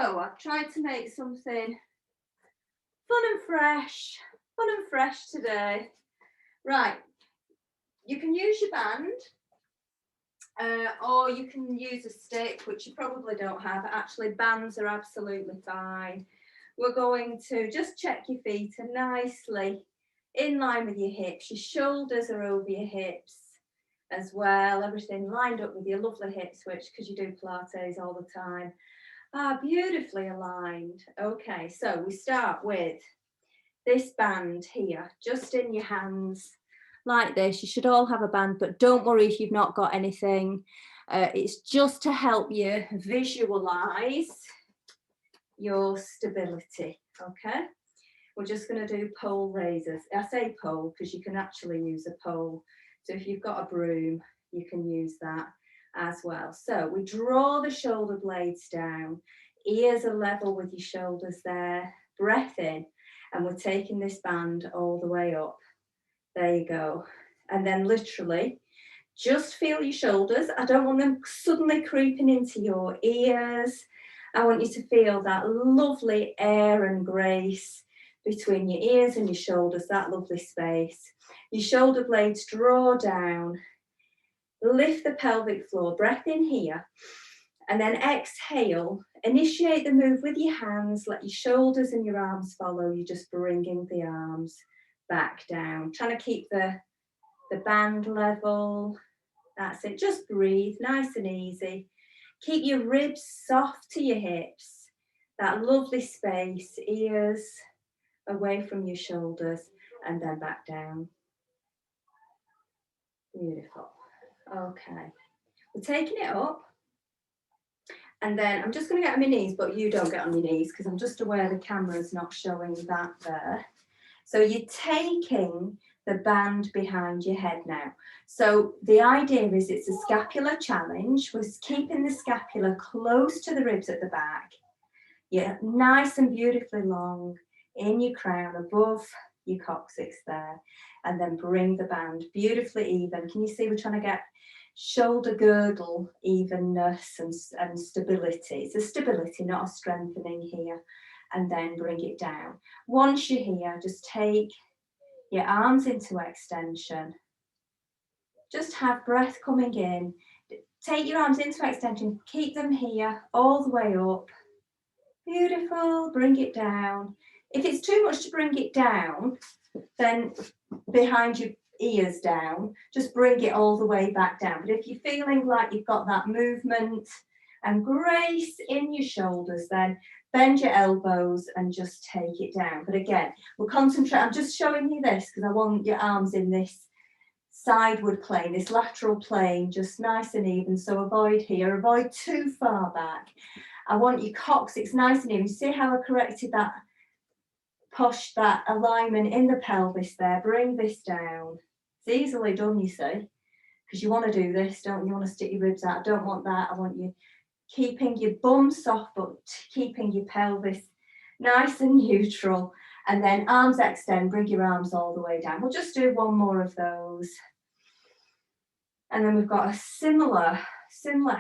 I've tried to make something fun and fresh today. Right, you can use your band, or you can use a stick, which you probably don't have. Actually, bands are absolutely fine. We're going to just check your feet are nicely in line with your hips. Your shoulders are over your hips as well. Everything lined up with your lovely hip switch, because you do Pilates all the time. Beautifully aligned. Okay, so we start with this band here, just in your hands like this. You should all have a band, but don't worry if you've not got anything. It's just to help you visualize your stability. Okay, we're just going to do pole raises. I say pole because you can actually use a pole. So if you've got a broom, you can use that as well. So we draw the shoulder blades down, ears are level with your shoulders there, breath in, and we're taking this band all the way up. There you go. And then literally just feel your shoulders. I don't want them suddenly creeping into your ears. I want you to feel that lovely air and grace between your ears and your shoulders, that lovely space. Your shoulder blades draw down. Lift the pelvic floor, breath in here, and then exhale. Initiate the move with your hands, let your shoulders and your arms follow. You're just bringing the arms back down, trying to keep the band level. That's it, just breathe, nice and easy. Keep your ribs soft to your hips, that lovely space, ears away from your shoulders, and then back down. Beautiful. Okay, we're taking it up, and then I'm just going to get on my knees, but you don't get on your knees because I'm just aware the camera's not showing that there. So you're taking the band behind your head now. So the idea is it's a scapular challenge. We're keeping the scapula close to the ribs at the back. Yeah, nice and beautifully long in your crown above your coccyx there, and then bring the band beautifully even. Can you see we're trying to get shoulder girdle evenness and stability? It's a stability, not a strengthening here. And then bring it down. Once you're here, just take your arms into extension. Just have breath coming in. Take your arms into extension, keep them here all the way up. Beautiful, bring it down. If it's too much to bring it down, then behind your ears down, just bring it all the way back down. But if you're feeling like you've got that movement and grace in your shoulders, then bend your elbows and just take it down. But again, we'll concentrate. I'm just showing you this because I want your arms in this sideward plane, this lateral plane, just nice and even. So avoid here, avoid too far back. I want your coccyx nice and even. See how I corrected that, push that alignment in the pelvis there. Bring this down. It's easily done, you see, because you want to do this, don't you? You want to stick your ribs out. I don't want that. I want you keeping your bum soft, but keeping your pelvis nice and neutral. And then arms extend, bring your arms all the way down. We'll just do one more of those. And then we've got a similar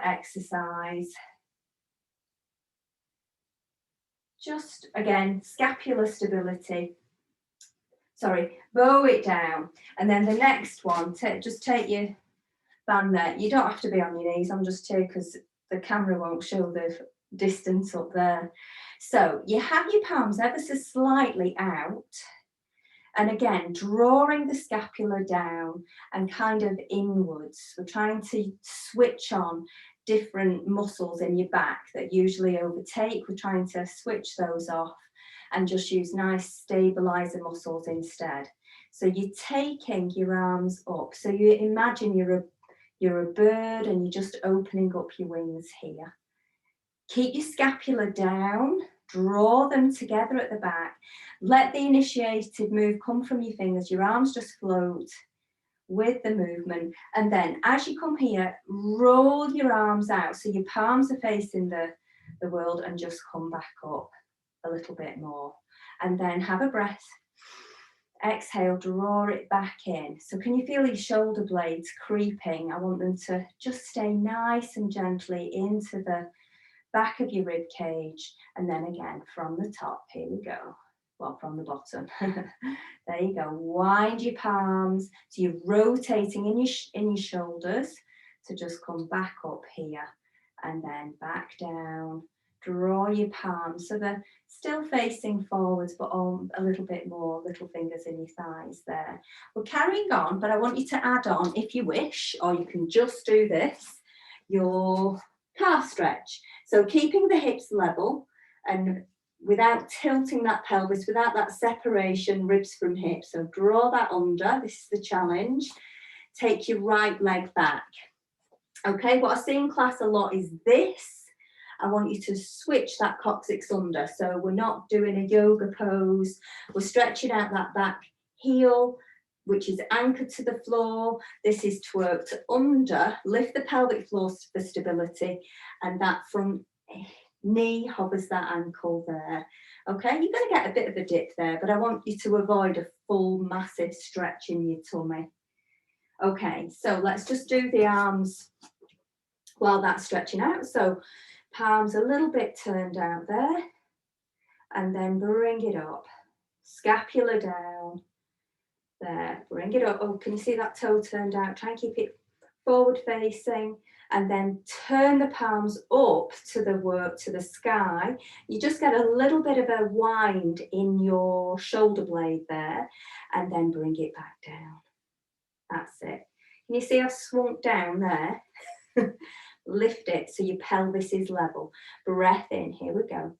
exercise. Just, again, scapular stability. Sorry, bow it down. And then the next one, just take your band there. You don't have to be on your knees. I'm just here because the camera won't show the distance up there. So you have your palms ever so slightly out. And again, drawing the scapula down and kind of inwards. We're trying to switch on different muscles in your back that usually overtake. We're trying to switch those off and just use nice stabilizer muscles instead. So you're taking your arms up. So you imagine you're a bird and you're just opening up your wings here. Keep your scapula down, draw them together at the back. Let the initiated move come from your fingers. Your arms just float with the movement. And then as you come here, roll your arms out so your palms are facing the world, and just come back up a little bit more. And then have a breath. Exhale, draw it back in. So can you feel your shoulder blades creeping? I want them to just stay nice and gently into the back of your rib cage, and then again from the top. Here we go. Well, from the bottom. There you go. Wind your palms. So you're rotating in your shoulders to just come back up here and then back down. Draw your palms so they're still facing forwards, but a little bit more, little fingers in your thighs there. We're carrying on, but I want you to add on, if you wish, or you can just do this, your calf stretch. So keeping the hips level and without tilting that pelvis, without that separation, ribs from hips. So draw that under. This is the challenge. Take your right leg back. Okay, what I see in class a lot is this. I want you to switch that coccyx under. So we're not doing a yoga pose. We're stretching out that back heel, which is anchored to the floor. This is twerked under. Lift the pelvic floor for stability, and that front knee hovers that ankle there. Okay, you're going to get a bit of a dip there, but I want you to avoid a full massive stretch in your tummy. Okay, so let's just do the arms while that's stretching out. So palms a little bit turned out there, and then bring it up. Scapula down. There, bring it up. Oh, can you see that toe turned out? Try and keep it forward facing, and then turn the palms up to the sky. You just get a little bit of a wind in your shoulder blade there, and then bring it back down. That's it. Can you see I've swung down there? Lift it so your pelvis is level. Breath in, here we go.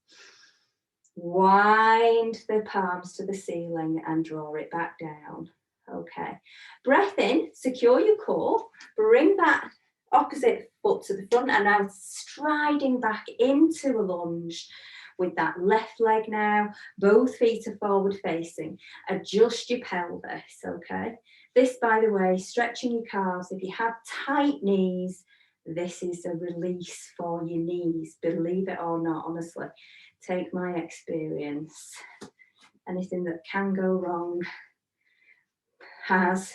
Wind the palms to the ceiling and draw it back down. Okay, breath in, secure your core, bring that opposite foot to the front, and now striding back into a lunge with that left leg now. Both feet are forward facing. Adjust your pelvis, okay? This, by the way, stretching your calves. If you have tight knees, this is a release for your knees, believe it or not, honestly. Take my experience. Anything that can go wrong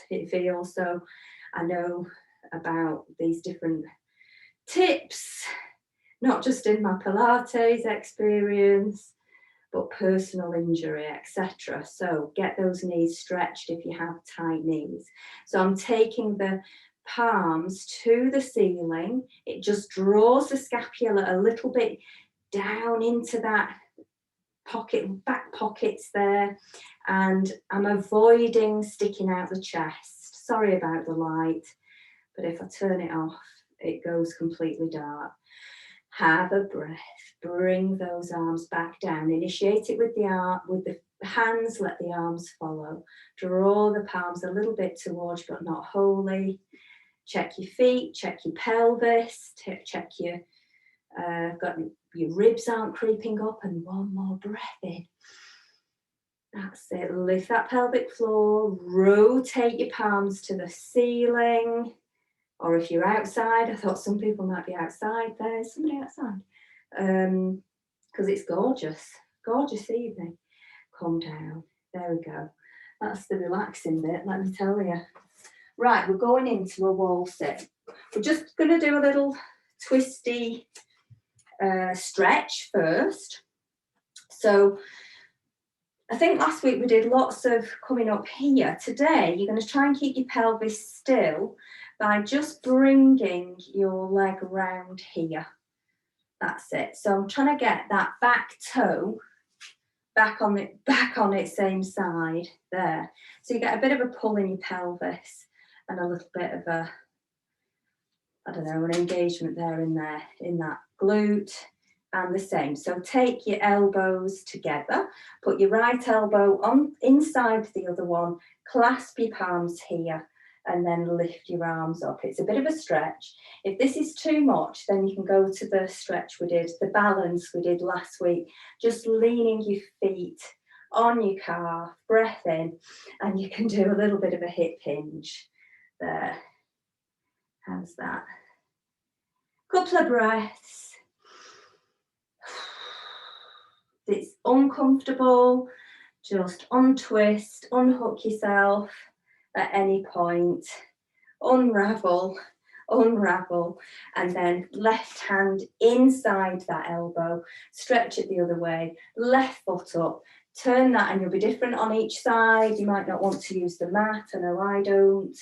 it feels. So I know about these different tips, not just in my Pilates experience, but personal injury, etc. So get those knees stretched if you have tight knees. So I'm taking the palms to the ceiling. It just draws the scapula a little bit down into that pocket, back pockets there, and I'm avoiding sticking out the chest. Sorry about the light, but if I turn it off, it goes completely dark. Have a breath. Bring those arms back down. Initiate it with the hands. Let the arms follow. Draw the palms a little bit towards, but not wholly. Check your feet. Check your pelvis. Check your your ribs aren't creeping up, and one more breath in. That's it. Lift that pelvic floor. Rotate your palms to the ceiling. Or if you're outside, I thought some people might be outside. There's somebody outside. Because it's gorgeous. Gorgeous evening. Calm down. There we go. That's the relaxing bit, let me tell you. Right, we're going into a wall sit. We're just going to do a little twisty stretch first. So I think last week we did lots of coming up here. Today you're going to try and keep your pelvis still by just bringing your leg around here. That's it. So I'm trying to get that back toe back on its same side there. So you get a bit of a pull in your pelvis and a little bit of a, I don't know, an engagement there in that glute, and the same. So take your elbows together, put your right elbow on inside the other one, clasp your palms here, and then lift your arms up. It's a bit of a stretch. If this is too much, then you can go to the stretch we did, the balance we did last week, just leaning your feet on your calf, breath in, and you can do a little bit of a hip hinge there. How's that? Couple of breaths. If it's uncomfortable, just untwist, unhook yourself at any point, unravel, unravel, and then left hand inside that elbow, stretch it the other way, left foot up, turn that, and you'll be different on each side. You might not want to use the mat, I know I don't.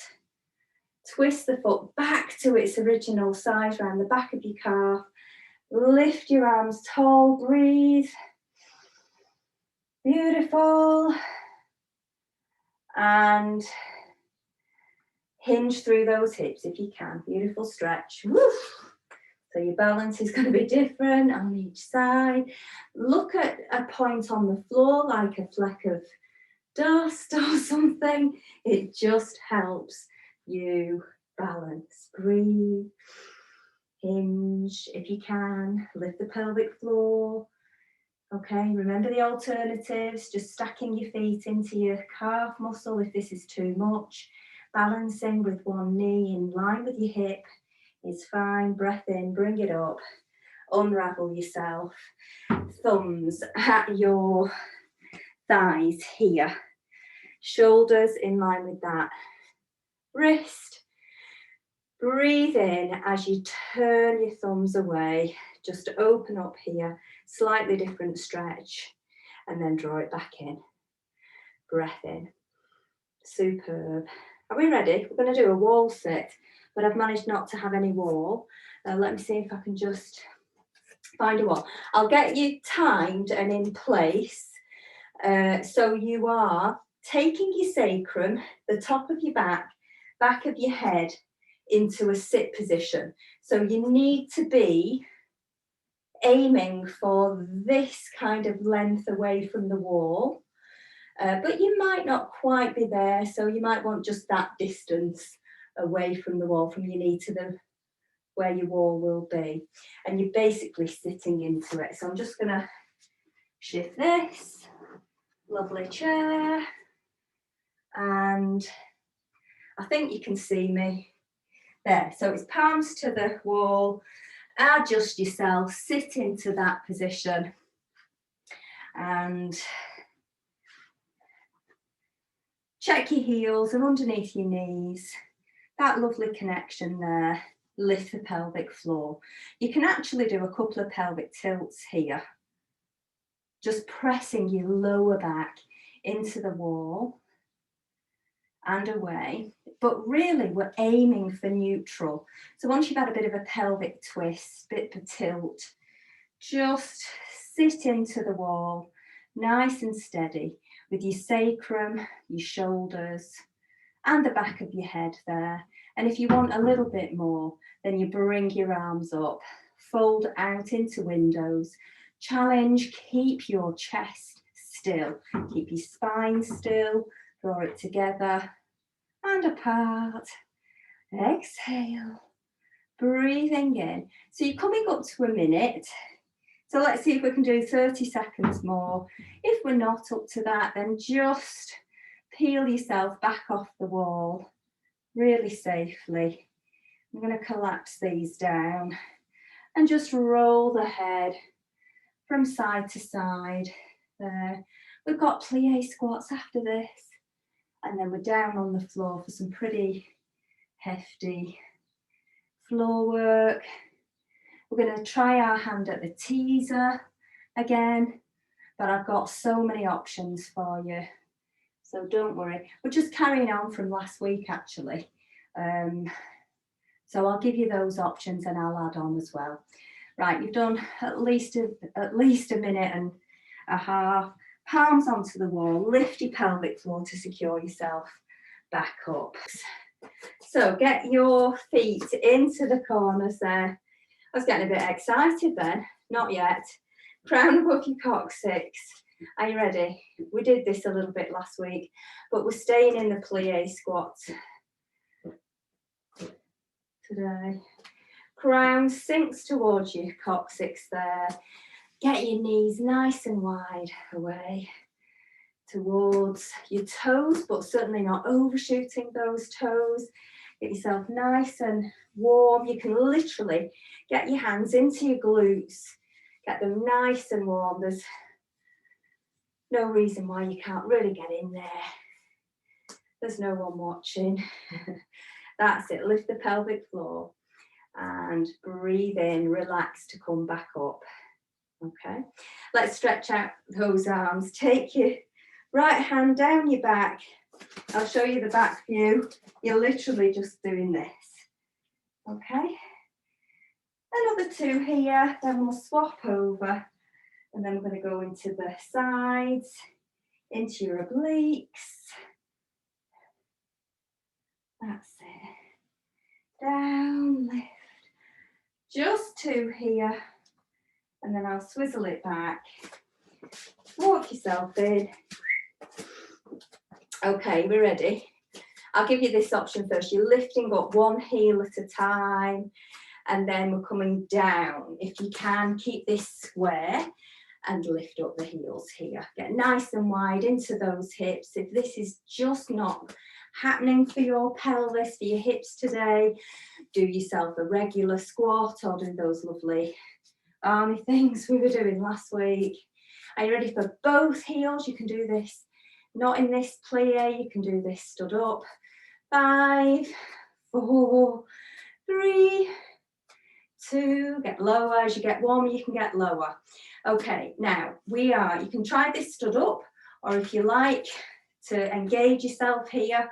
Twist the foot back to its original size around the back of your calf. Lift your arms tall, breathe. Beautiful. And hinge through those hips if you can. Beautiful stretch. Woo. So your balance is going to be different on each side. Look at a point on the floor like a fleck of dust or something. It just helps you balance. Breathe. Hinge if you can. Lift the pelvic floor. Okay, remember the alternatives. Just stacking your feet into your calf muscle if this is too much. Balancing with one knee in line with your hip is fine. Breath in, bring it up. Unravel yourself. Thumbs at your thighs here. Shoulders in line with that. Wrist. Breathe in as you turn your thumbs away. Just open up here. Slightly different stretch. And then draw it back in. Breath in. Superb. Are we ready? We're going to do a wall sit, but I've managed not to have any wall. Let me see if I can just find a wall. I'll get you timed and in place. So you are taking your sacrum, the top of your back of your head into a sit position. So you need to be aiming for this kind of length away from the wall. But you might not quite be there, so you might want just that distance away from the wall, from your knee to where your wall will be. And you're basically sitting into it. So I'm just going to shift this. Lovely chair. And I think you can see me there. So it's palms to the wall. Adjust yourself, sit into that position. And check your heels and underneath your knees. That lovely connection there. Lift the pelvic floor. You can actually do a couple of pelvic tilts here. Just pressing your lower back into the wall and away. But really, we're aiming for neutral. So once you've had a bit of a pelvic twist, bit of a tilt, just sit into the wall, nice and steady, with your sacrum, your shoulders, and the back of your head there. And if you want a little bit more, then you bring your arms up, fold out into windows. Challenge, keep your chest still, keep your spine still, draw it together and apart. Exhale, breathing in. So you're coming up to a minute. So let's see if we can do 30 seconds more. If we're not up to that, then just peel yourself back off the wall really safely. I'm going to collapse these down and just roll the head from side to side there. We've got plie squats after this, and then we're down on the floor for some pretty hefty floor work. We're going to try our hand at the teaser again, but I've got so many options for you, so don't worry. We're just carrying on from last week actually, so I'll give you those options and I'll add on as well. Right, you've done at least a minute and a half. Palms onto the wall, lift your pelvic floor to secure yourself back up. So get your feet into the corners there. I was getting a bit excited then, not yet. Crown above your coccyx. Are you ready? We did this a little bit last week, but we're staying in the plie squat today. Crown sinks towards your coccyx there. Get your knees nice and wide away towards your toes, but certainly not overshooting those toes. Get yourself nice and warm. You can literally get your hands into your glutes, get them nice and warm. There's no reason why you can't really get in there. There's no one watching. That's it, lift the pelvic floor and breathe in, relax to come back up. Okay, let's stretch out those arms. Take your right hand down your back. I'll show you the back view. You're literally just doing this. Okay, another 2 here, then we'll swap over, and then we're going to go into the sides, into your obliques. That's it. Down, lift. Just 2 here, and then I'll swizzle it back. Walk yourself in. Okay, we're ready. I'll give you this option first. You're lifting up 1 heel at a time, and then we're coming down. If you can, keep this square and lift up the heels here. Get nice and wide into those hips. If this is just not happening for your pelvis, for your hips today, do yourself a regular squat or do those lovely army things we were doing last week. Are you ready for both heels? You can do this not in this plie, you can do this stood up. 5, 4, 3, 2, get lower. As you get warmer, you can get lower. Okay, now you can try this stood up, or if you like to engage yourself here,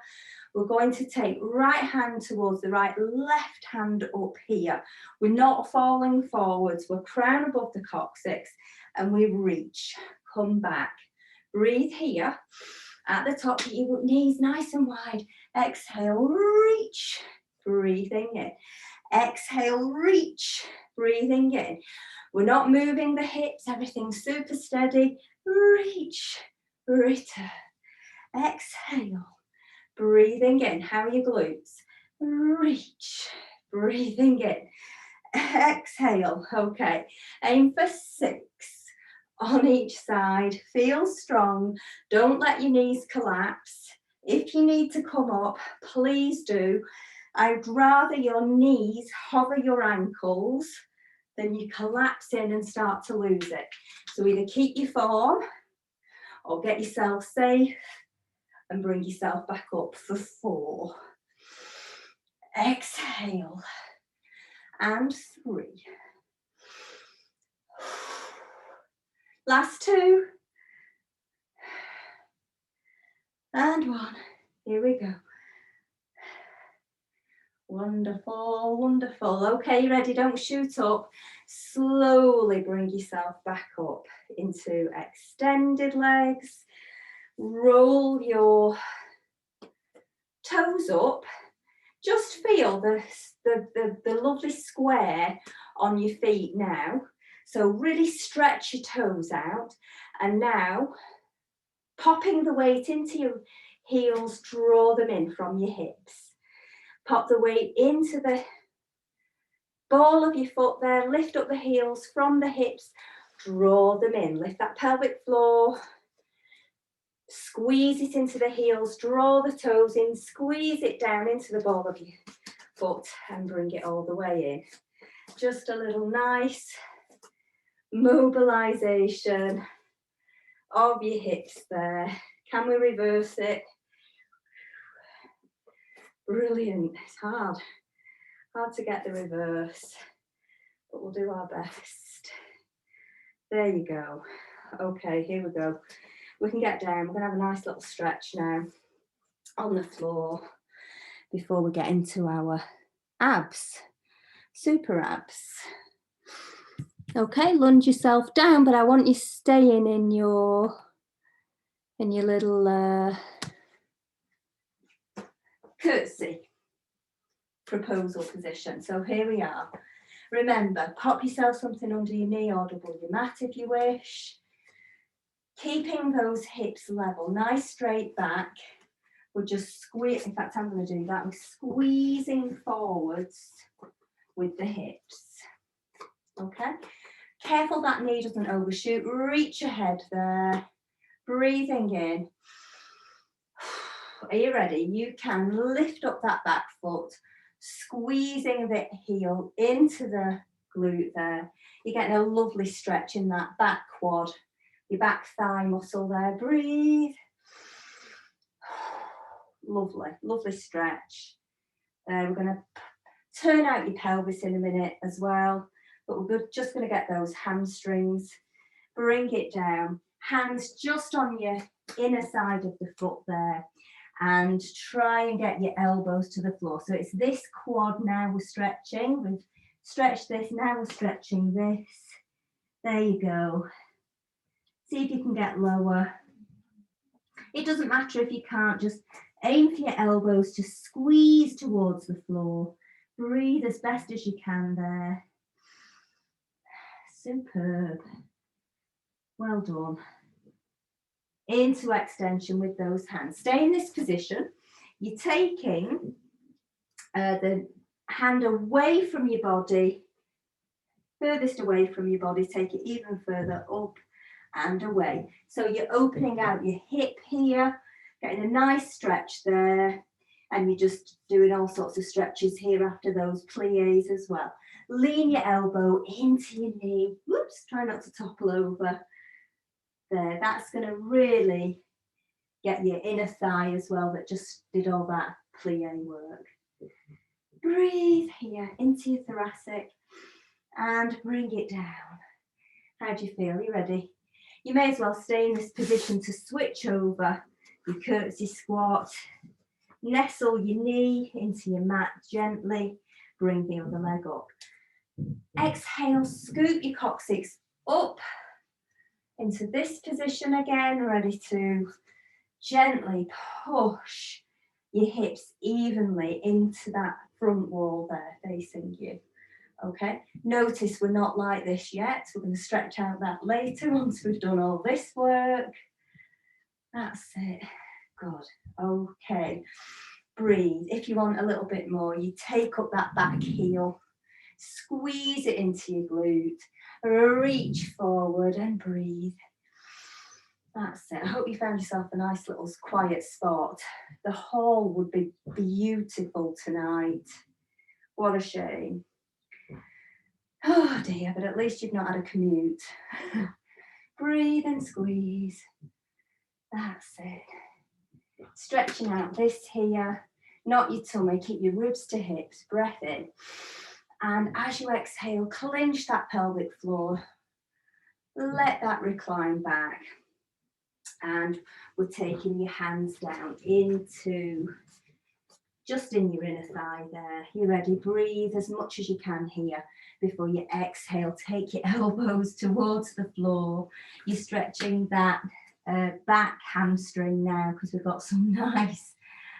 we're going to take right hand towards the right, left hand up here. We're not falling forwards, we're crown above the coccyx, and we reach, come back. Breathe here. At the top, keep your knees nice and wide. Exhale, reach, breathing in. Exhale, reach, breathing in. We're not moving the hips, everything's super steady. Reach, return. Exhale, breathing in. How are your glutes? Reach, breathing in. Exhale, okay. Aim for 6 on each side. Feel strong. Don't let your knees collapse. If you need to come up, please do. I'd rather your knees hover your ankles than you collapse in and start to lose it. So either keep your form or get yourself safe and bring yourself back up for 4. Exhale. And 3. Last 2. And 1. Here we go. Wonderful, wonderful. Okay, you ready? Don't shoot up. Slowly bring yourself back up into extended legs. Roll your toes up. Just feel the lovely square on your feet now. So really stretch your toes out. And now, popping the weight into your heels, draw them in from your hips. Pop the weight into the ball of your foot there. Lift up the heels from the hips. Draw them in. Lift that pelvic floor. Squeeze it into the heels. Draw the toes in. Squeeze it down into the ball of your foot and bring it all the way in. Just a little nice mobilization of your hips there. Can we reverse it? Brilliant. It's hard to get the reverse, but we'll do our best. There you go. Okay, here we go. We can get down. We're going to have a nice little stretch now on the floor before we get into our abs, super abs. Okay, lunge yourself down, but I want you staying in your little curtsy proposal position. So here we are. Remember, pop yourself something under your knee or double your mat if you wish. Keeping those hips level, nice straight back. We're just squeeze, in fact, I'm going to do that. I'm squeezing forwards with the hips. Okay? Careful that knee doesn't overshoot. Reach ahead there. Breathing in. Are you ready? You can lift up that back foot, squeezing the heel into the glute there. You're getting a lovely stretch in that back quad, your back thigh muscle there. Breathe. Lovely, lovely stretch. There, we're going to turn out your pelvis in a minute as well, but we're just going to get those hamstrings. Bring it down, hands just on your inner side of the foot there, and try and get your elbows to the floor. So it's this quad now we're stretching. We've stretched this, now we're stretching this. There you go. See if you can get lower. It doesn't matter if you can't, just aim for your elbows to squeeze towards the floor. Breathe as best as you can there. Superb. Well done. Into extension with those hands. Stay in this position. You're taking the hand away from your body, furthest away from your body. Take it even further up and away. So you're opening out your hip here, getting a nice stretch there, and you're just doing all sorts of stretches here after those pliés as well. Lean your elbow into your knee. Whoops, try not to topple over. There, that's going to really get your inner thigh as well that just did all that plie work. Breathe here into your thoracic and bring it down. How do you feel? Are you ready? You may as well stay in this position to switch over your curtsy squat. Nestle your knee into your mat gently. Bring the other leg up. Exhale, scoop your coccyx up into this position again, ready to gently push your hips evenly into that front wall there facing you. Okay, notice we're not like this yet. We're going to stretch out that later once we've done all this work. That's it. Good. Okay, breathe. If you want a little bit more, you take up that back heel, squeeze it into your glute, reach forward and breathe. That's it. I hope you found yourself a nice little quiet spot. The hall would be beautiful tonight. What a shame. Oh dear, but at least you've not had a commute. Breathe and squeeze. That's it. Stretching out this here, not your tummy, keep your ribs to hips, breath in. And as you exhale, clench that pelvic floor. Let that recline back. And we're taking your hands down into, just in your inner thigh there. You ready? Breathe as much as you can here. Before you exhale, take your elbows towards the floor. You're stretching that back hamstring now, because we've got some nice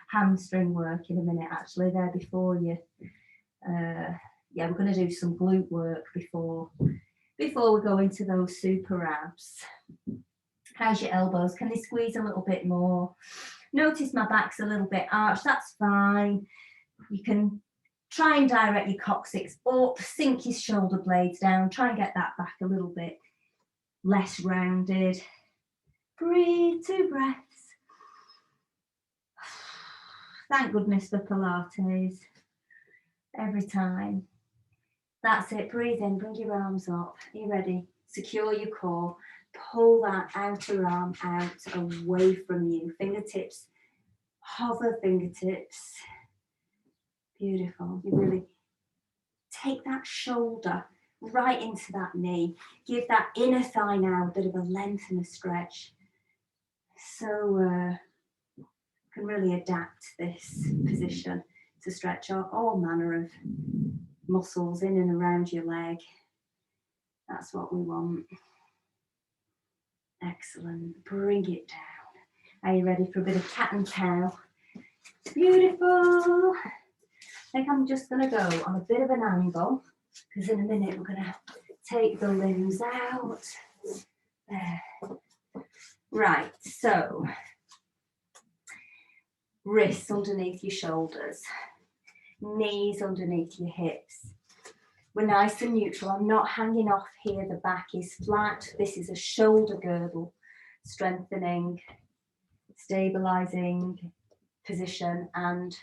hamstring work in a minute actually there before you. Yeah, we're going to do some glute work before we go into those super abs. How's your elbows? Can they squeeze a little bit more? Notice my back's a little bit arched, that's fine. You can try and direct your coccyx up, sink your shoulder blades down, try and get that back a little bit less rounded. Breathe, 2 breaths. Thank goodness for Pilates. Every time. That's it, breathe in, bring your arms up. Are you ready? Secure your core. Pull that outer arm out away from you. Fingertips, hover fingertips. Beautiful. You really take that shoulder right into that knee. Give that inner thigh now a bit of a length and a stretch. So can really adapt this position to stretch all manner of muscles in and around your leg. That's what we want. Excellent. Bring it down. Are you ready for a bit of cat and cow? Beautiful. I think I'm just going to go on a bit of an angle, because in a minute we're going to take the limbs out. There. Right, so wrists underneath your shoulders, knees underneath your hips. We're nice and neutral. I'm not hanging off here. The back is flat. This is a shoulder girdle, strengthening, stabilizing position, and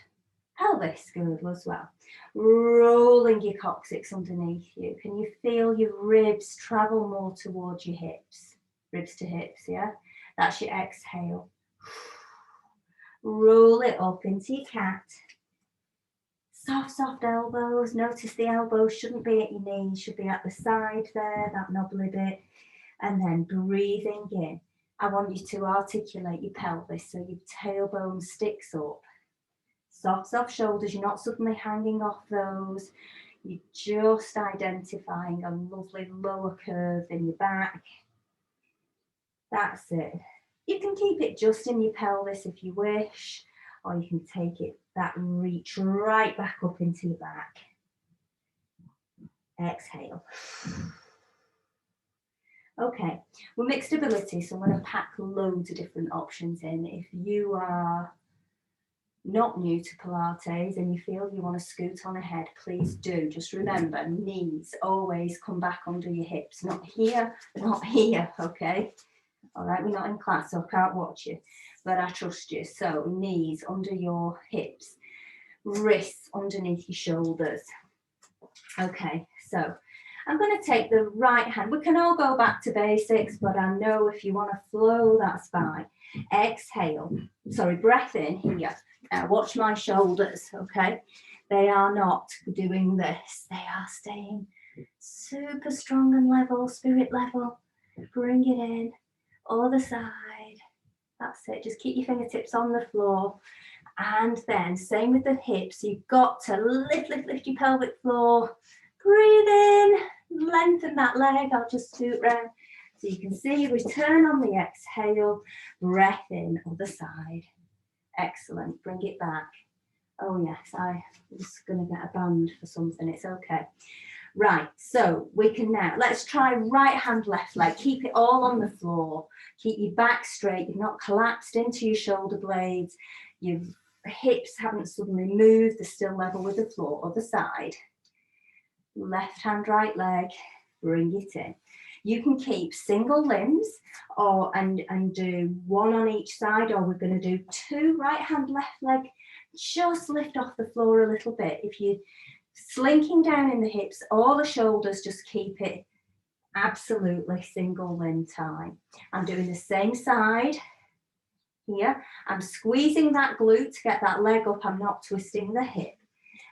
pelvis girdle as well. Rolling your coccyx underneath you. Can you feel your ribs travel more towards your hips? Ribs to hips, yeah? That's your exhale. Roll it up into your cat. Soft, soft elbows. Notice the elbows shouldn't be at your knees, should be at the side there, that knobbly bit. And then breathing in. I want you to articulate your pelvis so your tailbone sticks up. Soft, soft shoulders, you're not suddenly hanging off those. You're just identifying a lovely lower curve in your back. That's it. You can keep it just in your pelvis if you wish, or you can take it, that reach right back up into your back. Exhale. Okay, we're mixed ability, so I'm going to pack loads of different options in. If you are not new to Pilates and you feel you want to scoot on ahead, please do. Just remember, knees always come back under your hips. Not here, not here, okay? All right, we're not in class, so I can't watch you, but I trust you. So knees under your hips, wrists underneath your shoulders. Okay, so I'm going to take the right hand. We can all go back to basics, but I know if you want to flow, that's fine. Exhale. Sorry, breath in here. Now watch my shoulders, okay? They are not doing this. They are staying super strong and level, spirit level. Bring it in. Other side. That's it. Just keep your fingertips on the floor. And then same with the hips. You've got to lift your pelvic floor. Breathe in. Lengthen that leg. I'll just scoot round. So you can see, return on the exhale. Breath in, other side. Excellent. Bring it back. Oh yes, I'm just going to get a band for something. It's okay. Right, so we can now, let's try right hand, left leg. Keep it all on the floor. Keep your back straight. You've not collapsed into your shoulder blades. Your hips haven't suddenly moved. They're still level with the floor. Other side. Left hand, right leg. Bring it in. You can keep single limbs and do one on each side, or we're going to do two right hand, left leg. Just lift off the floor a little bit. If you're slinking down in the hips, all the shoulders, just keep it absolutely single limb time. I'm doing the same side here. I'm squeezing that glute to get that leg up. I'm not twisting the hip.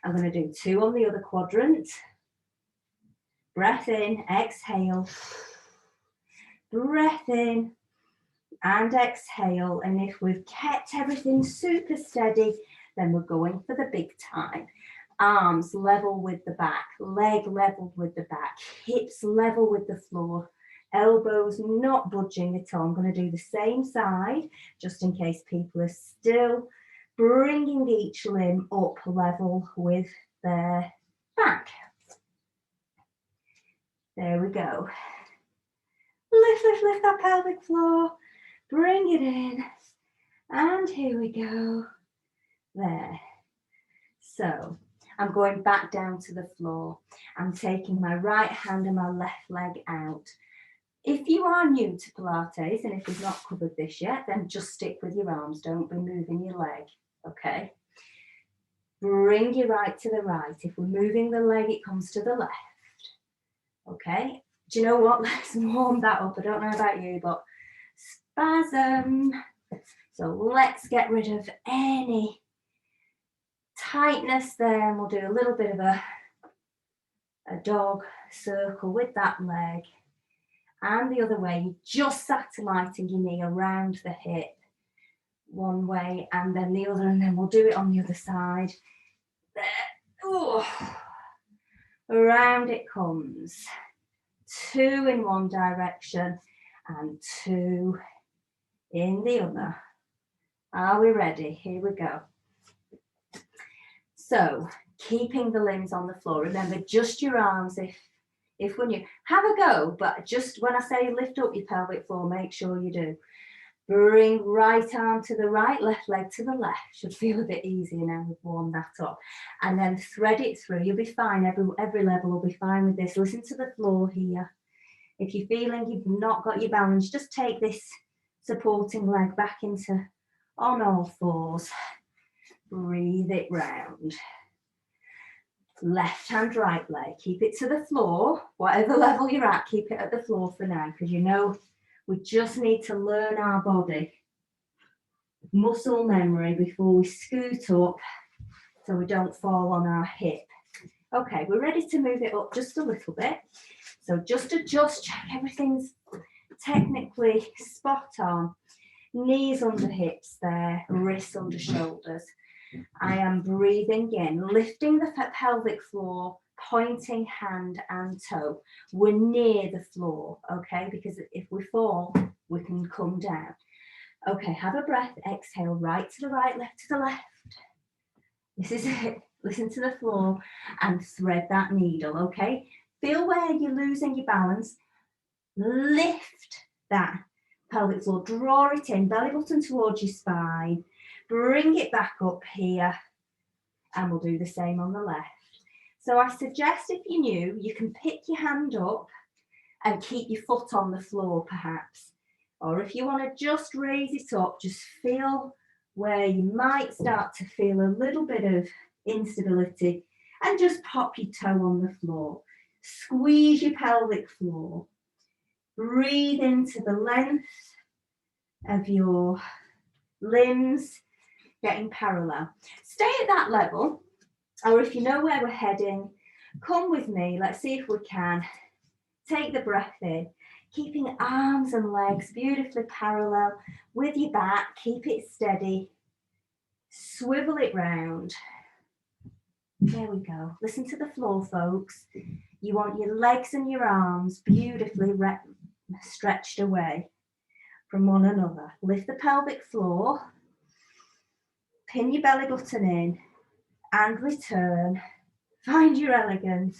I'm going to do two on the other quadrant. Breath in, exhale. Breath in and exhale. And if we've kept everything super steady, then we're going for the big time. Arms level with the back, leg level with the back, hips level with the floor, elbows not budging at all. I'm going to do the same side, just in case people are still bringing each limb up level with their back. There we go. Lift that pelvic floor. Bring it in. And here we go. There. So I'm going back down to the floor. I'm taking my right hand and my left leg out. If you are new to Pilates, and if you've not covered this yet, then just stick with your arms. Don't be moving your leg, okay? Bring your right to the right. If we're moving the leg, it comes to the left. Okay, do you know what? Let's warm that up. I don't know about you, but spasm. So let's get rid of any tightness there, and we'll do a little bit of a dog circle with that leg. And the other way, just satelliting your knee around the hip. One way and then the other, and then we'll do it on the other side. There. Ooh. Around it comes. Two in one direction and two in the other. Are we ready? Here we go. So, keeping the limbs on the floor. Remember, just your arms if when you have a go, but just when I say lift up your pelvic floor, make sure you do. Bring right arm to the right, left leg to the left. Should feel a bit easier now we've warmed that up. And then thread it through. You'll be fine. Every level will be fine with this. Listen to the floor here. If you're feeling you've not got your balance, just take this supporting leg back into on all fours. Breathe it round. Left hand, right leg. Keep it to the floor. Whatever level you're at, keep it at the floor for now, because you know we just need to learn our body muscle memory before we scoot up so we don't fall on our hip. Okay, we're ready to move it up just a little bit. So just adjust, check everything's technically spot on. Knees under hips there, wrists under shoulders. I am breathing in, lifting the pelvic floor, pointing hand and toe. We're near the floor, okay? Because if we fall, we can come down. Okay, have a breath, exhale, right to the right, left to the left. This is it. Listen to the floor and thread that needle, okay? Feel where you're losing your balance. Lift that pelvic floor, draw it in, belly button towards your spine. Bring it back up here, and we'll do the same on the left. So I suggest if you're new, you can pick your hand up and keep your foot on the floor perhaps. Or if you want to just raise it up, just feel where you might start to feel a little bit of instability and just pop your toe on the floor. Squeeze your pelvic floor. Breathe into the length of your limbs, getting parallel. Stay at that level, or if you know where we're heading, come with me. Let's see if we can. Take the breath in, keeping arms and legs beautifully parallel with your back. Keep it steady. Swivel it round. There we go. Listen to the floor, folks. You want your legs and your arms beautifully stretched away from one another. Lift the pelvic floor. Pin your belly button in and return. Find your elegance.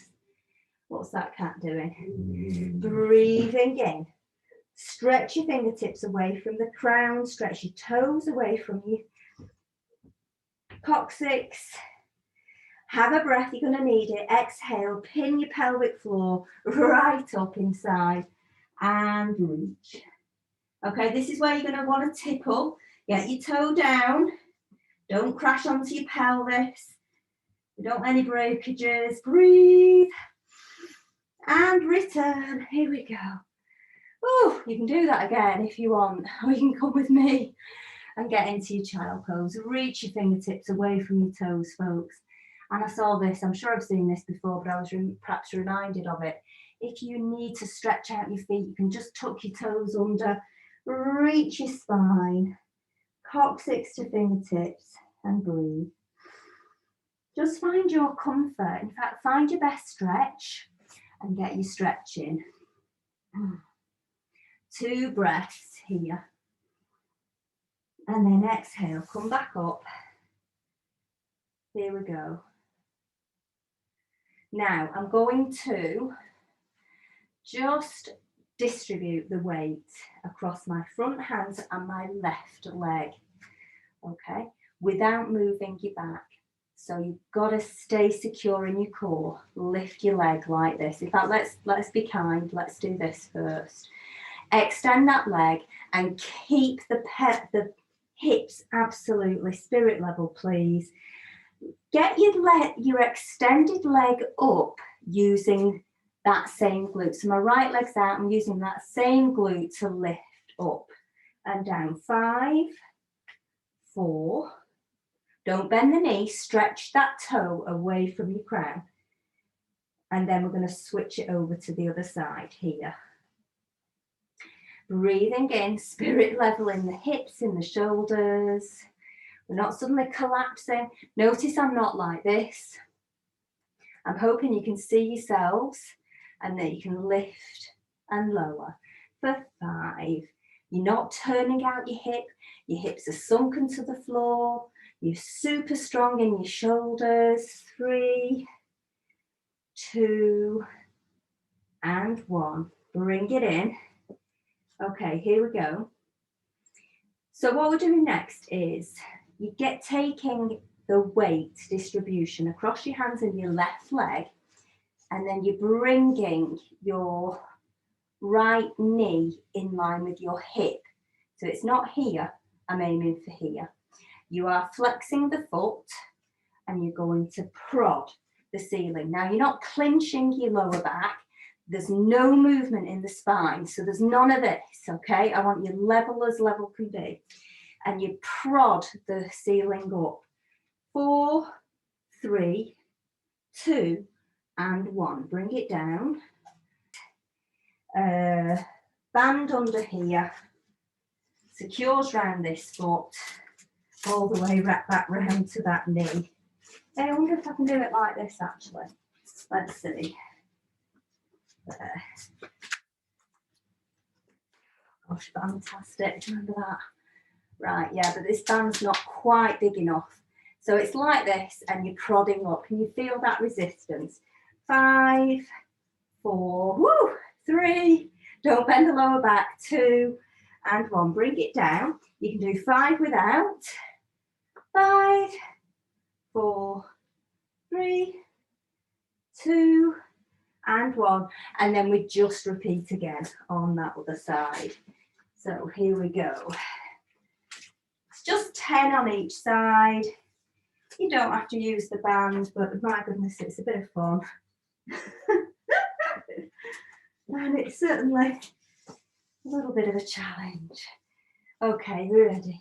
What's that cat doing? Breathing in. Stretch your fingertips away from the crown. Stretch your toes away from your coccyx. Have a breath, you're going to need it. Exhale, pin your pelvic floor right up inside and reach. Okay, this is where you're going to want to tickle. Get your toe down. Don't crash onto your pelvis. We don't want any breakages. Breathe. And return. Here we go. Oh, you can do that again if you want. Or you can come with me and get into your child pose. Reach your fingertips away from your toes, folks. And I saw this, I'm sure I've seen this before, but I was perhaps reminded of it. If you need to stretch out your feet, you can just tuck your toes under, reach your spine, coccyx to fingertips, and breathe. Just find your comfort. In fact, find your best stretch and get your stretch in. 2 breaths here. And then exhale, come back up. Here we go. Now, I'm going to just distribute the weight across my front hands and my left leg, okay, without moving your back. So you've got to stay secure in your core. Lift your leg like this. In fact, let's be kind. Let's do this first. Extend that leg and keep the hips absolutely spirit level, please. Get your extended leg up using that same glute. So my right leg's out, I'm using that same glute to lift up and down. 5, 4. Don't bend the knee, stretch that toe away from your crown. And then we're going to switch it over to the other side here. Breathing in, spirit level in the hips, in the shoulders. We're not suddenly collapsing. Notice I'm not like this. I'm hoping you can see yourselves and that you can lift and lower. For 5. You're not turning out your hip. Your hips are sunken to the floor. You're super strong in your shoulders. 3, 2, and 1. Bring it in. Okay, here we go. So what we're doing next is you get taking the weight distribution across your hands and your left leg, and then you're bringing your right knee in line with your hip. So it's not here, I'm aiming for here. You are flexing the foot and you're going to prod the ceiling. Now you're not clenching your lower back. There's no movement in the spine, so there's none of this, okay? I want you level as level can be. And you prod the ceiling up. 4, 3, 2, and 1. Bring it down. Band under here. Secures round this foot. All the way back round to that knee. I wonder if I can do it like this actually. Let's see. There. Gosh, fantastic. Remember that? Right, yeah, but this band's not quite big enough. So it's like this and you're prodding up. Can you feel that resistance? 5, 4, woo, 3, don't bend the lower back, 2, and 1. Bring it down. You can do 5 without. 5, 4, 3, 2, and 1. And then we just repeat again on that other side. So here we go. It's just 10 on each side. You don't have to use the band, but my goodness, it's a bit of fun. And it's certainly a little bit of a challenge. Okay, we're ready.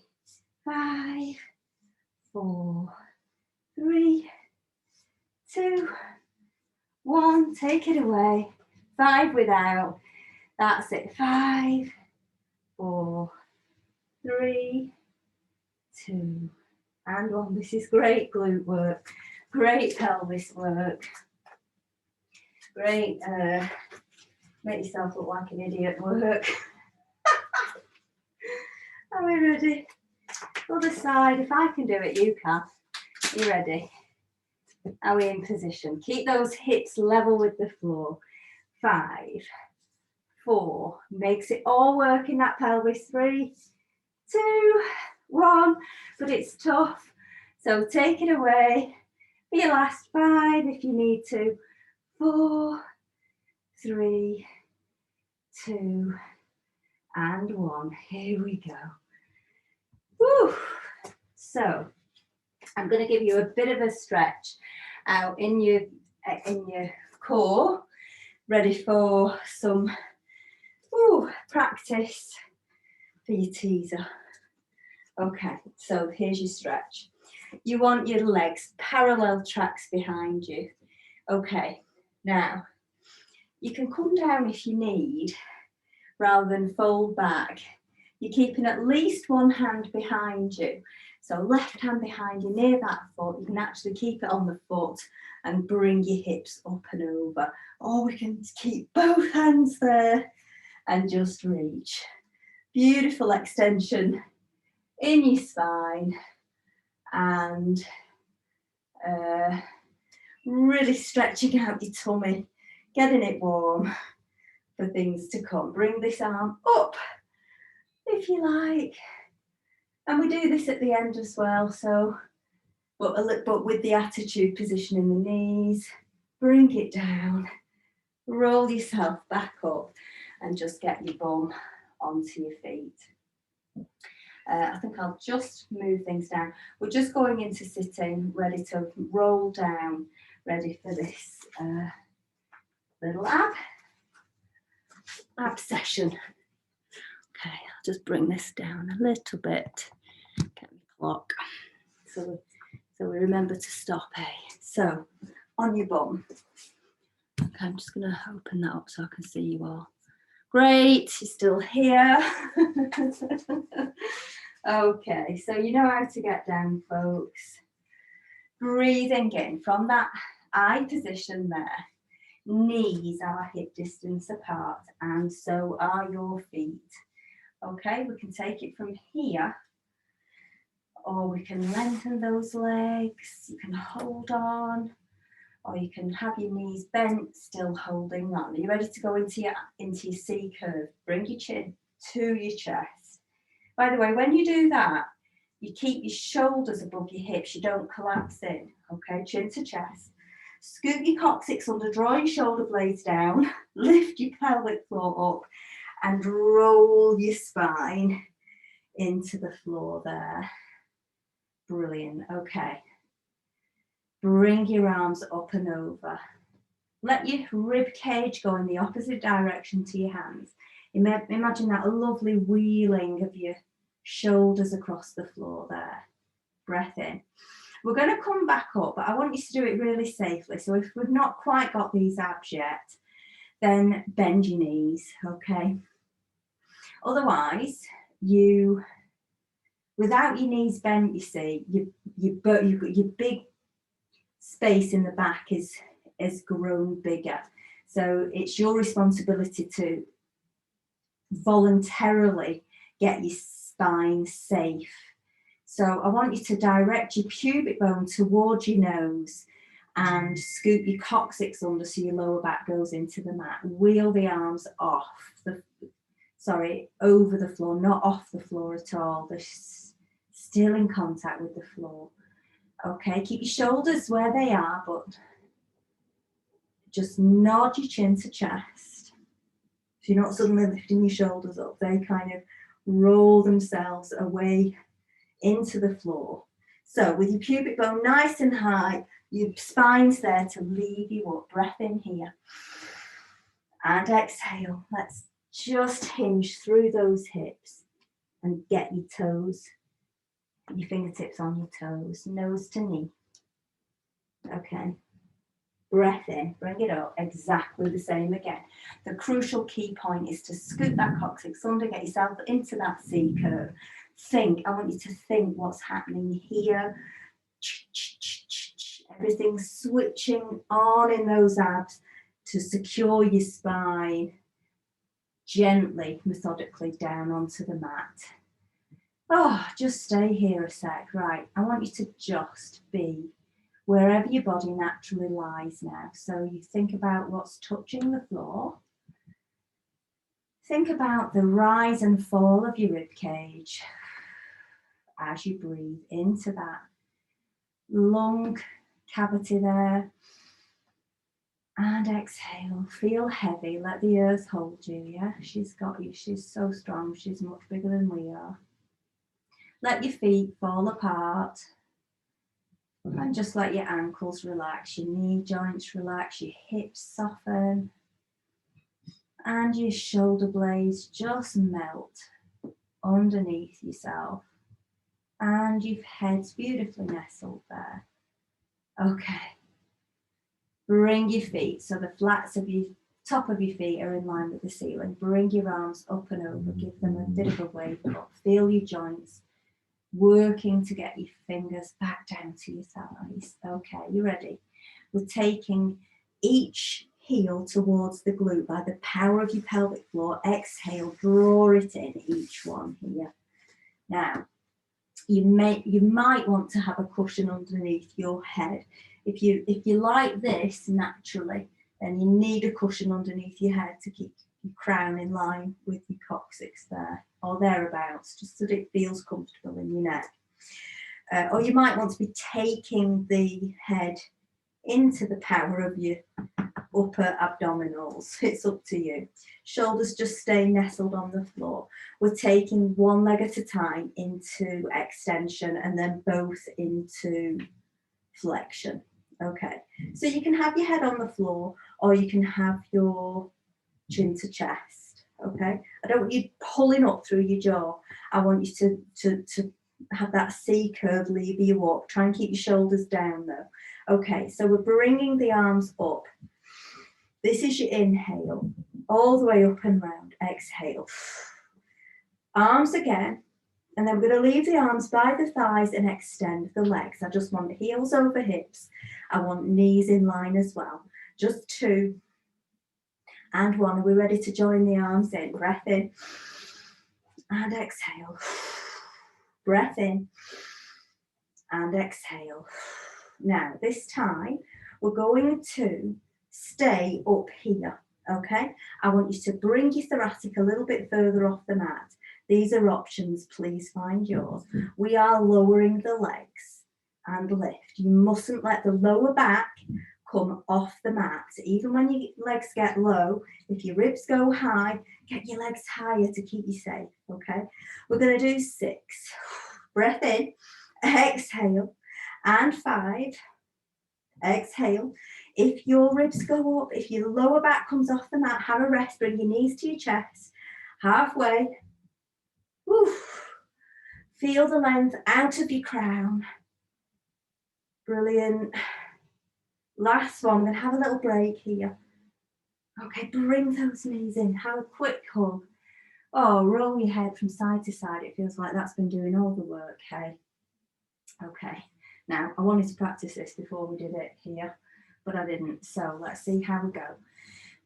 5, 4, 3, 2, 1. Take it away. 5 without. That's it. 5, 4, 3, 2, and 1. This is great glute work. Great pelvis work. Great, make yourself look like an idiot work. Are we ready? Other side. If I can do it, you can. You ready? Are we in position? Keep those hips level with the floor. 5, 4. Makes it all work in that pelvis. 3, 2, 1. But it's tough. So take it away. For your last 5 if you need to. 4, 3, 2, and 1. Here we go. Woo. So I'm going to give you a bit of a stretch out in your core, ready for some practice for your teaser. Okay, so here's your stretch. You want your legs parallel tracks behind you. Okay, now you can come down if you need, rather than fold back. You're keeping at least one hand behind you. So left hand behind you near that foot. You can actually keep it on the foot and bring your hips up and over. Or we can keep both hands there and just reach. Beautiful extension in your spine and really stretching out your tummy, getting it warm for things to come. Bring this arm up if you like. And we do this at the end as well, so, but with the attitude position in the knees, bring it down, roll yourself back up and just get your bum onto your feet. I think I'll just move things down. We're just going into sitting, ready to roll down, ready for this little ab session. Okay, I'll just bring this down a little bit. Get my clock. So we remember to stop, eh? So, on your bum. Okay, I'm just going to open that up so I can see you all. Great, you're still here. Okay, so you know how to get down, folks. Breathing in from that eye position there. Knees are hip distance apart, and so are your feet. Okay, we can take it from here, or we can lengthen those legs. You can hold on, or you can have your knees bent, still holding on. Are you ready to go into your C curve? Bring your chin to your chest. By the way, when you do that, you keep your shoulders above your hips. You don't collapse in. Okay, chin to chest. Scoot your coccyx under, draw your shoulder blades down, lift your pelvic floor up, and roll your spine into the floor there. Brilliant. Okay. Bring your arms up and over. Let your rib cage go in the opposite direction to your hands. Imagine that lovely wheeling of your shoulders across the floor there. Breath in. We're going to come back up, but I want you to do it really safely. So if we've not quite got these abs yet, then bend your knees, okay? Otherwise, without your knees bent, you see, your big space in the back is grown bigger. So it's your responsibility to voluntarily get your spine safe. So I want you to direct your pubic bone towards your nose and scoop your coccyx under so your lower back goes into the mat. Wheel the arms over the floor, not off the floor at all. They're still in contact with the floor. Okay, keep your shoulders where they are, but just nod your chin to chest. So you're not suddenly lifting your shoulders up. They kind of roll themselves away into the floor. So with your pubic bone nice and high, your spine's there to lead you up. Breath in here. And exhale. Let's just hinge through those hips and get your toes, your fingertips on your toes, nose to knee. Okay. Breath in, bring it up, exactly the same again. The crucial key point is to scoop that coccyx under, get yourself into that C curve. I want you to think what's happening here. Everything's switching on in those abs to secure your spine gently, methodically down onto the mat. Oh, just stay here a sec. Right, I want you to just be wherever your body naturally lies now. So you think about what's touching the floor. Think about the rise and fall of your rib cage as you breathe into that lung cavity there. And exhale, feel heavy, let the earth hold you, yeah? She's got you, she's so strong, she's much bigger than we are. Let your feet fall apart. And just let your ankles relax, your knee joints relax, your hips soften, and your shoulder blades just melt underneath yourself. And your head's beautifully nestled there. Okay. Bring your feet, so the flats of your top of your feet are in line with the ceiling. Bring your arms up and over, give them a bit of a wave up. Feel your joints working to get your fingers back down to your thighs. Okay, you ready? We're taking each heel towards the glute by the power of your pelvic floor. Exhale, draw it in, each one here. Now, you might want to have a cushion underneath your head. If you like this naturally, then you need a cushion underneath your head to keep your crown in line with your coccyx there, or thereabouts, just so that it feels comfortable in your neck. Or you might want to be taking the head into the power of your upper abdominals. It's up to you. Shoulders just stay nestled on the floor. We're taking one leg at a time into extension and then both into flexion. Okay, so you can have your head on the floor or you can have your chin to chest. Okay, I don't want you pulling up through your jaw. I want you to have that C curve lever you up. Try and keep your shoulders down though. Okay, so we're bringing the arms up. This is your inhale, all the way up and round. Exhale. Arms again. And then we're going to leave the arms by the thighs and extend the legs. I just want heels over hips. I want knees in line as well. Just 2 and 1. Are we ready to join the arms in? Breath in and exhale. Breath in and exhale. Now, this time, we're going to stay up here, okay? I want you to bring your thoracic a little bit further off the mat. These are options, please find yours. We are lowering the legs and lift. You mustn't let the lower back come off the mat. Even when your legs get low, if your ribs go high, get your legs higher to keep you safe, okay? We're going to do 6. Breath in, exhale, and 5. Exhale. If your ribs go up, if your lower back comes off the mat, have a rest, bring your knees to your chest, halfway. Woo. Feel the length out of your crown. Brilliant. Last one, I'm going to have a little break here. Okay, bring those knees in, have a quick hug. Oh, roll your head from side to side. It feels like that's been doing all the work, hey? Okay, now I wanted to practice this before we did it here, but I didn't. So let's see how we go.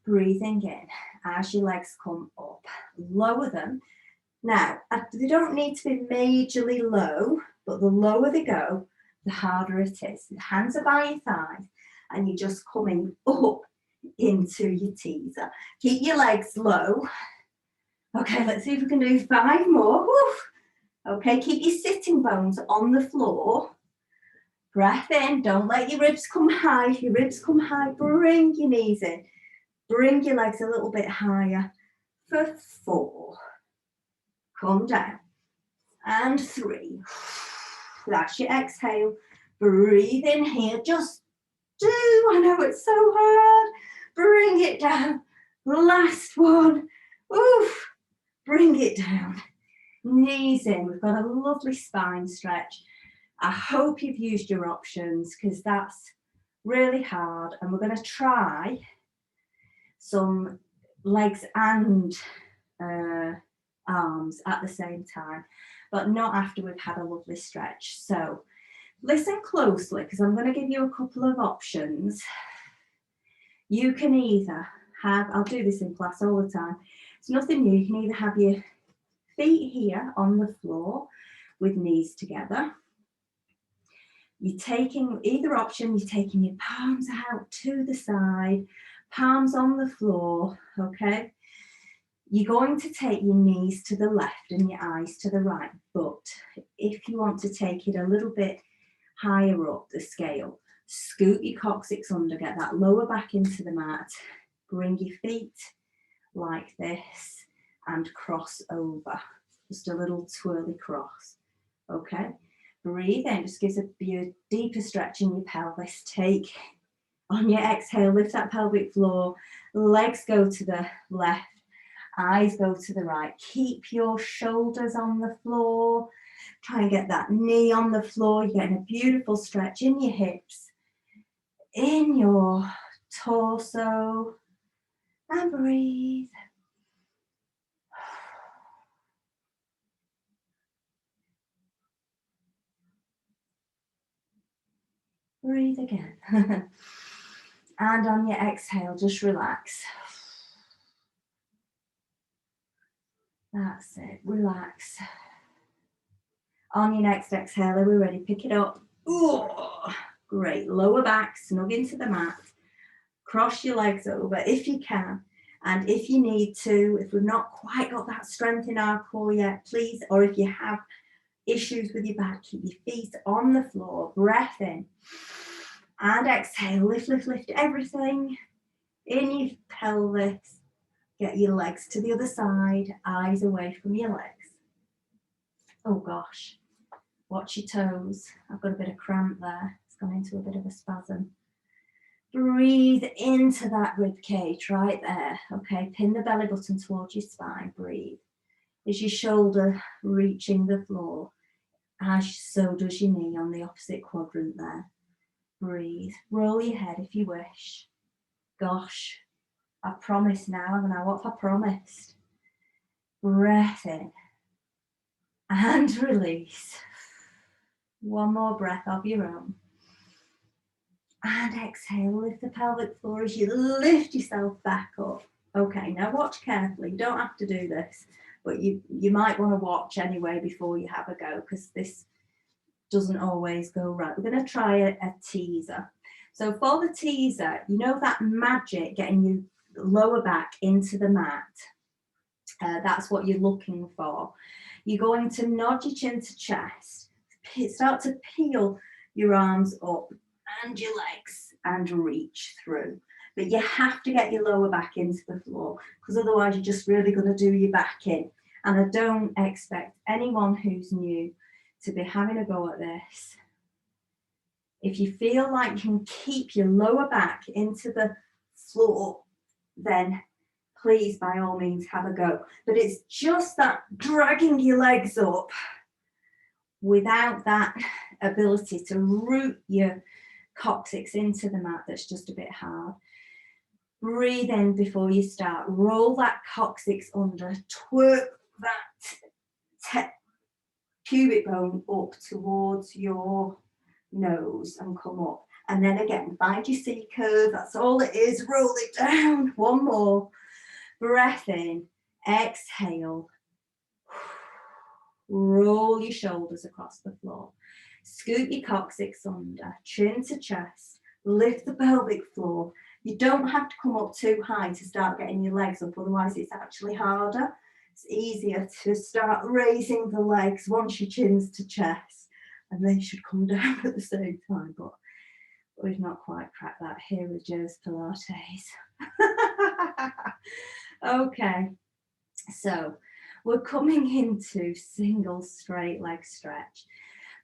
Breathing in as your legs come up, lower them. Now, they don't need to be majorly low, but the lower they go, the harder it is. The hands are by your thighs and you're just coming up into your teaser. Keep your legs low. Okay, let's see if we can do 5 more. Woof. Okay, keep your sitting bones on the floor. Breath in, don't let your ribs come high. If your ribs come high, bring your knees in. Bring your legs a little bit higher for 4. Come down. And 3. That's your exhale. Breathe in here. Just do. I know it's so hard. Bring it down. Last one. Oof. Bring it down. Knees in. We've got a lovely spine stretch. I hope you've used your options because that's really hard. And we're going to try some legs and arms at the same time, but not after we've had a lovely stretch. So listen closely because I'm going to give you a couple of options. You can either have, I'll do this in class all the time, it's nothing new, you can either have your feet here on the floor with knees together. You're taking either option, you're taking your palms out to the side, palms on the floor, okay? You're going to take your knees to the left and your eyes to the right, but if you want to take it a little bit higher up the scale, scoot your coccyx under, get that lower back into the mat, bring your feet like this and cross over, just a little twirly cross, okay? Breathe in, just gives a deeper stretch in your pelvis. Take, on your exhale, lift that pelvic floor, legs go to the left, eyes go to the right. Keep your shoulders on the floor. Try and get that knee on the floor. You're getting a beautiful stretch in your hips, in your torso. And breathe. Breathe again. And on your exhale, just relax. That's it, relax. On your next exhale, are we ready? Pick it up. Ooh, great, lower back, snug into the mat. Cross your legs over if you can. And if you need to, if we've not quite got that strength in our core yet, please, or if you have issues with your back, keep your feet on the floor, breath in. And exhale, lift, lift, lift everything in your pelvis. Get your legs to the other side, eyes away from your legs. Oh gosh, watch your toes. I've got a bit of cramp there. It's gone into a bit of a spasm. Breathe into that rib cage right there. Okay, pin the belly button towards your spine. Breathe. Is your shoulder reaching the floor? As so does your knee on the opposite quadrant there. Breathe. Roll your head if you wish. Gosh, I promised now, haven't I? What have I promised? Breath in and release. One more breath of your own. And exhale, lift the pelvic floor as you lift yourself back up. Okay, now watch carefully. You don't have to do this, but you might want to watch anyway before you have a go because this doesn't always go right. We're going to try a teaser. So for the teaser, you know that magic getting you lower back into the mat. That's what you're looking for. You're going to nod your chin to chest, start to peel your arms up and your legs and reach through. But you have to get your lower back into the floor because otherwise you're just really going to do your back in. And I don't expect anyone who's new to be having a go at this. If you feel like you can keep your lower back into the floor, then please, by all means, have a go. But it's just that dragging your legs up without that ability to root your coccyx into the mat that's just a bit hard. Breathe in before you start. Roll that coccyx under. Twerk that pubic bone up towards your nose and come up. And then again, find your C curve. That's all it is. Roll it down. One more. Breath in. Exhale. Roll your shoulders across the floor. Scoot your coccyx under. Chin to chest. Lift the pelvic floor. You don't have to come up too high to start getting your legs up, otherwise it's actually harder. It's easier to start raising the legs once your chin's to chest, and they should come down at the same time, but we've not quite cracked that here with Joe's Pilates. Okay, so we're coming into single straight leg stretch.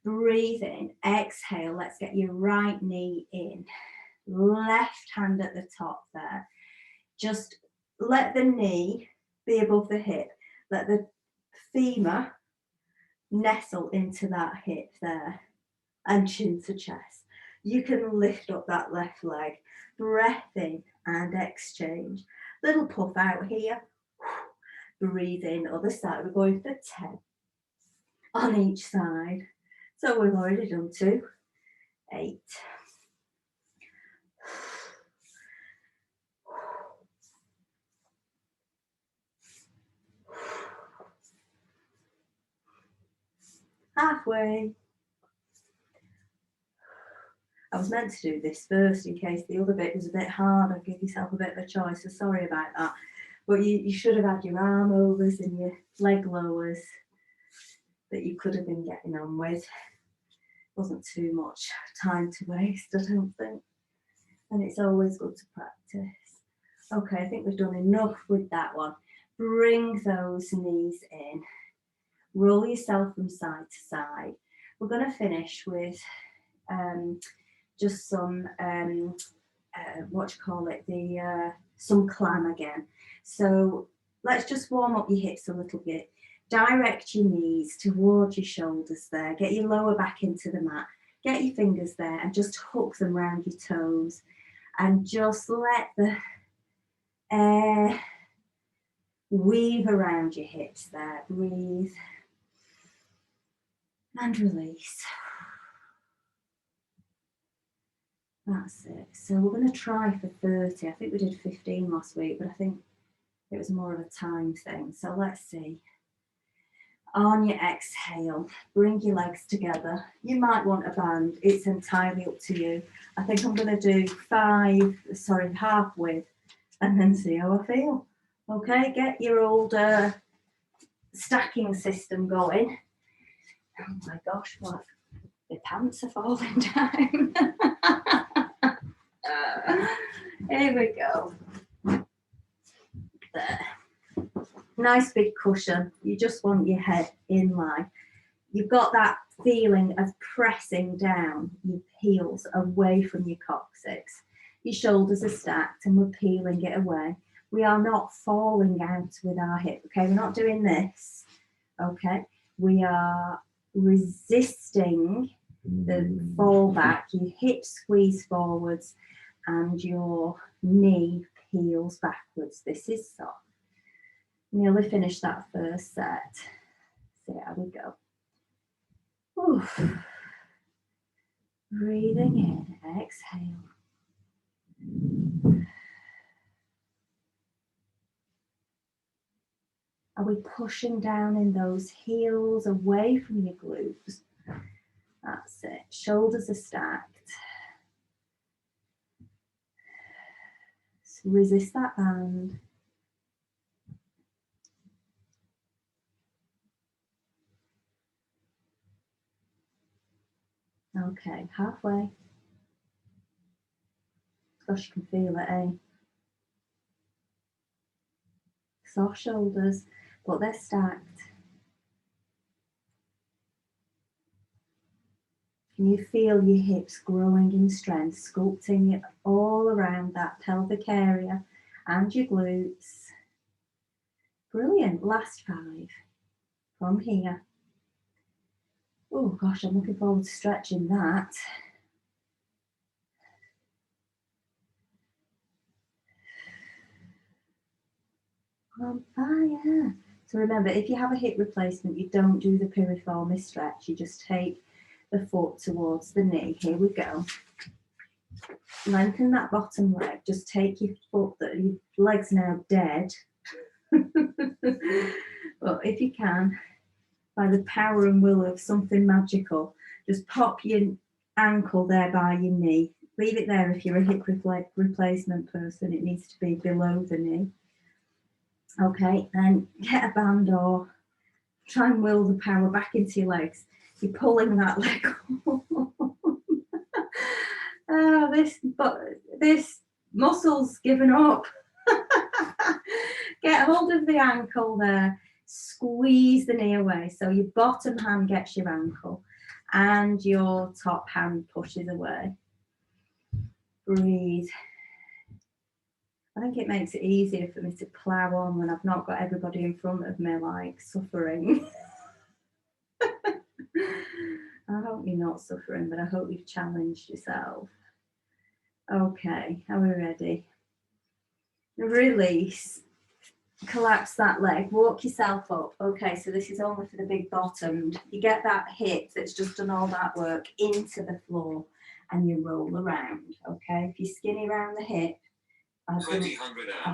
Breathe in, exhale, let's get your right knee in. Left hand at the top there. Just let the knee be above the hip. Let the femur nestle into that hip there and chin to chest. You can lift up that left leg. Breath in and exchange. Little puff out here. Breathe in, other side. We're going for 10 on each side. So we've already done 2, 8. Halfway. I was meant to do this first in case the other bit was a bit hard. I'd give yourself a bit of a choice, so sorry about that. But you should have had your arm overs and your leg lowers that you could have been getting on with. Wasn't too much time to waste, I don't think. And it's always good to practice. Okay, I think we've done enough with that one. Bring those knees in. Roll yourself from side to side. We're going to finish with just some, some climb again. So let's just warm up your hips a little bit. Direct your knees towards your shoulders there. Get your lower back into the mat. Get your fingers there and just hook them around your toes. And just let the air weave around your hips there. Breathe. And release. That's it. So we're going to try for 30. I think we did 15 last week, but I think it was more of a time thing. So let's see. On your exhale, bring your legs together. You might want a band. It's entirely up to you. I think I'm going to do half width, and then see how I feel. Okay, get your old stacking system going. Oh my gosh, what? The pants are falling down. Here we go. There. Nice big cushion. You just want your head in line. You've got that feeling of pressing down your heels away from your coccyx. Your shoulders are stacked and we're peeling it away. We are not falling out with our hip. Okay, we're not doing this. Okay, we are resisting the fall back. Your hip squeeze forwards and your knee peels backwards. This is soft. Nearly finished that first set. So how we go. Oof. Breathing in, exhale. Are we pushing down in those heels away from your glutes? That's it. Shoulders are stacked. So resist that band. Okay, halfway. Gosh, you can feel it, eh? Soft shoulders, but they're stacked. Can you feel your hips growing in strength, sculpting it all around that pelvic area and your glutes? Brilliant. Last 5 from here. Oh gosh, I'm looking forward to stretching that. On fire. So remember, if you have a hip replacement, you don't do the piriformis stretch. You just take the foot towards the knee. Here we go. Lengthen that bottom leg. Just take your foot, your leg's now dead. But if you can, by the power and will of something magical, just pop your ankle there by your knee. Leave it there if you're a hip replacement person. It needs to be below the knee. Okay, then get a band or try and will the power back into your legs. You're pulling that leg on. Oh, this muscle's given up. Get hold of the ankle there. Squeeze the knee away. So your bottom hand gets your ankle and your top hand pushes away. Breathe. I think it makes it easier for me to plough on when I've not got everybody in front of me like suffering. I hope you're not suffering, but I hope you've challenged yourself. Okay, are we ready? Release. Collapse that leg, walk yourself up. Okay, so this is only for the big bottomed. You get that hip that's just done all that work into the floor and you roll around. Okay, if you're skinny around the hip, I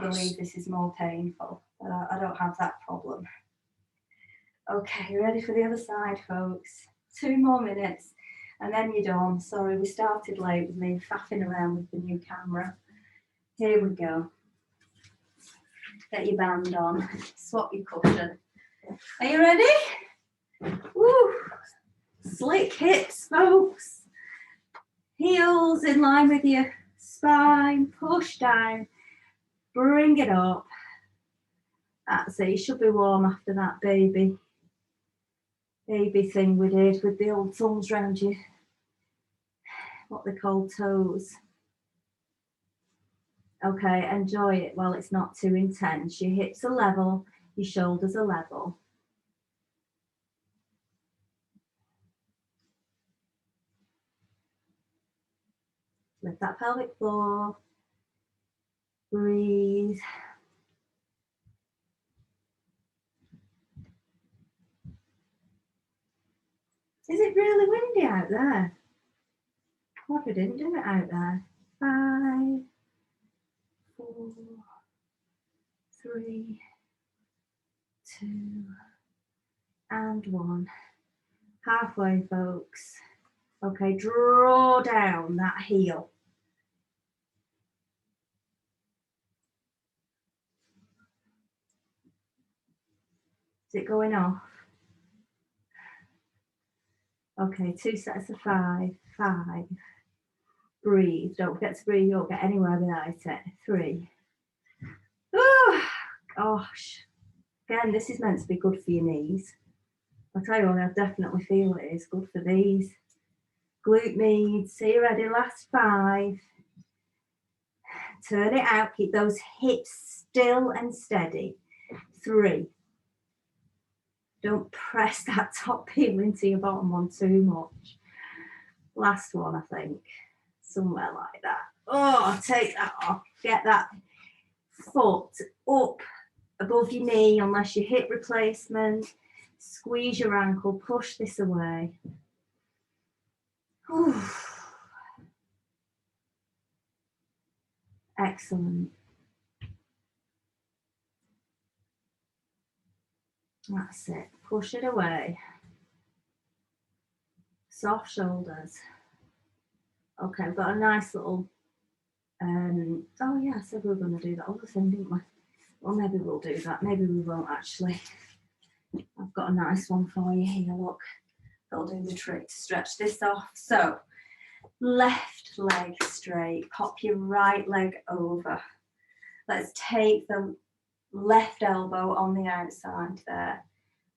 believe this is more painful, but I don't have that problem. Okay, ready for the other side, folks? 2 more minutes and then you're done. Sorry, we started late with me faffing around with the new camera. Here we go. Get your band on, swap your cushion. Are you ready? Woo! Slick hips, folks. Heels in line with your spine, push down, bring it up. That's it, you should be warm after that baby thing we did with the old thumbs round you, what they call toes. Okay, enjoy it while it's not too intense. Your hips are level, your shoulders are level. Lift that pelvic floor. Breathe. Is it really windy out there? What if I didn't do it out there? 5, 4, 3, 2, and 1. Halfway, folks. Okay, draw down that heel. Is it going off? Okay, 2 sets of 5. 5. Breathe. Don't forget to breathe. You won't get anywhere without it. 3. Oh, gosh. Again, this is meant to be good for your knees. I'll tell you what, I definitely feel it is good for these. Glute med. So you ready? Last 5. Turn it out. Keep those hips still and steady. 3. Don't press that top heel into your bottom one too much. Last one, I think. Somewhere like that. Oh, take that off. Get that foot up above your knee unless your hip replacement. Squeeze your ankle. Push this away. Whew. Excellent. That's it. Push it away. Soft shoulders. Okay, we've got a nice little, oh yeah, I said we were going to do that other thing, didn't we? Well, maybe we'll do that. Maybe we won't actually. I've got a nice one for you here, look. That'll do the trick to stretch this off. So, left leg straight. Pop your right leg over. Let's take the left elbow on the outside there.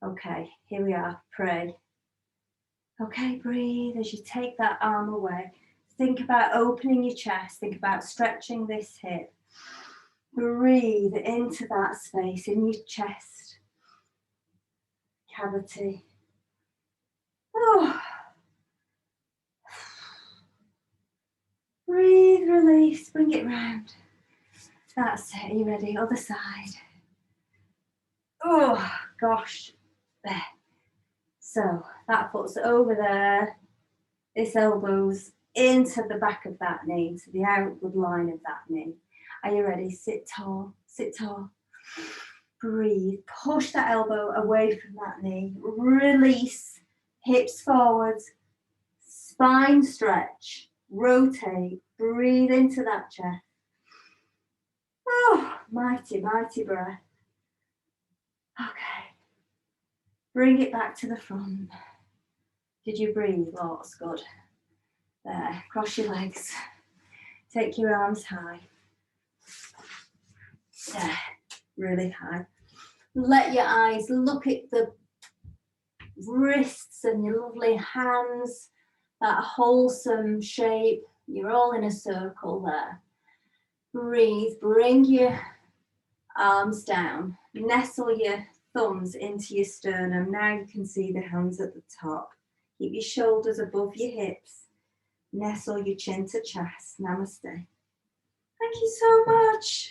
Okay, here we are. Pray. Okay, breathe as you take that arm away. Think about opening your chest. Think about stretching this hip. Breathe into that space in your chest cavity. Oh, release, bring it round. That's it, are you ready? Other side. Oh, gosh, there. So that foot's over there. This elbow's into the back of that knee, to the outward line of that knee. Are you ready? Sit tall, sit tall. Breathe, push that elbow away from that knee. Release, hips forwards, spine stretch, rotate, breathe into that chest. Oh, mighty, mighty breath. Okay, bring it back to the front. Did you breathe? Lots, good. There, cross your legs. Take your arms high. There, really high. Let your eyes look at the wrists and your lovely hands, that wholesome shape. You're all in a circle there. Breathe, bring your arms down. Nestle your thumbs into your sternum. Now you can see the hands at the top. Keep your shoulders above your hips. Nestle your chin to chest. Namaste. Thank you so much.